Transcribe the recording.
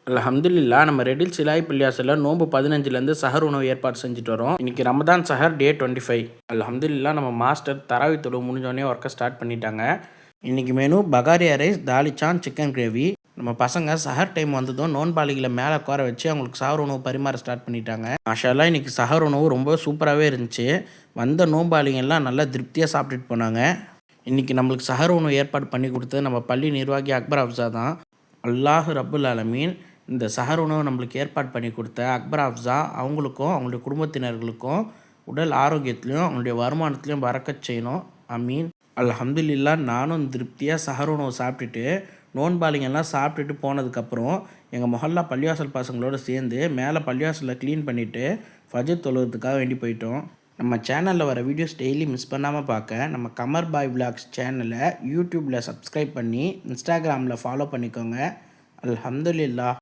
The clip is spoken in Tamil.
அல்ஹம்துலில்லா நம்ம ரெடில் சிலாய் பள்ளியாசில் நோன்பு 15லேருந்து சஹர் உணவு ஏற்பாடு செஞ்சுட்டு வரோம். இன்றைக்கி ரமதான் சஹர் டே 25. அல்ஹம்துலில்லா நம்ம மாஸ்டர் தராவி தொழு முடிஞ்சோடனே ஒர்க்கை ஸ்டார்ட் பண்ணிட்டாங்க. இன்றைக்கி மெனு பகாரியா ரைஸ், தாலிச்சான், சிக்கன் கிரேவி. நம்ம பசங்க சஹர் டைம் வந்ததும் நோன்பாளிகளை மேலே உட்கார வச்சு அவங்களுக்கு சஹர் உணவு பரிமாற ஸ்டார்ட் பண்ணிட்டாங்க. மாஷால்லா இன்றைக்கி சஹர் உணவு ரொம்ப சூப்பராகவே இருந்துச்சு. வந்த நோன்பாளிகள்லாம் நல்லா திருப்தியாக சாப்பிட்டுட்டு போனாங்க. இன்றைக்கி நம்மளுக்கு சஹர் உணவு ஏற்பாடு பண்ணி கொடுத்தது நம்ம பள்ளி நிர்வாகி அக்பர் அஃப்ஸா தான். அல்லாஹ் ரப்புல் ஆலமீன் இந்த சஹர் உணவு நம்மளுக்கு ஏற்பாடு பண்ணி கொடுத்த அக்பர் அஃப்ஸா அவங்களுக்கும் அவங்களுடைய குடும்பத்தினர்களுக்கும் உடல் ஆரோக்கியத்துலேயும் அவங்களுடைய வருமானத்துலேயும் பறக்கச் செய்யணும். அமீன். அல்ஹம்துலில்லா நானும் திருப்தியாக சஹர் உணவு சாப்பிட்டுட்டு நோன்பாளிங்கெல்லாம் சாப்பிட்டுட்டு போனதுக்கப்புறம் எங்கள் மொஹல்லா பள்ளிவாசல் பசங்களோடு சேர்ந்து மேலே பள்ளிவாசலில் க்ளீன் பண்ணிவிட்டு ஃபஜர் தொழுகிறதுக்காக வேண்டி போயிட்டோம். நம்ம சேனலில் வர வீடியோஸ் டெய்லி மிஸ் பண்ணாமல் பார்க்க நம்ம கமர் பாய் விலாக்ஸ் சேனலை யூடியூப்பில் சப்ஸ்கிரைப் பண்ணி இன்ஸ்டாகிராமில் ஃபாலோ பண்ணிக்கோங்க. அல்ஹம்துலில்லா.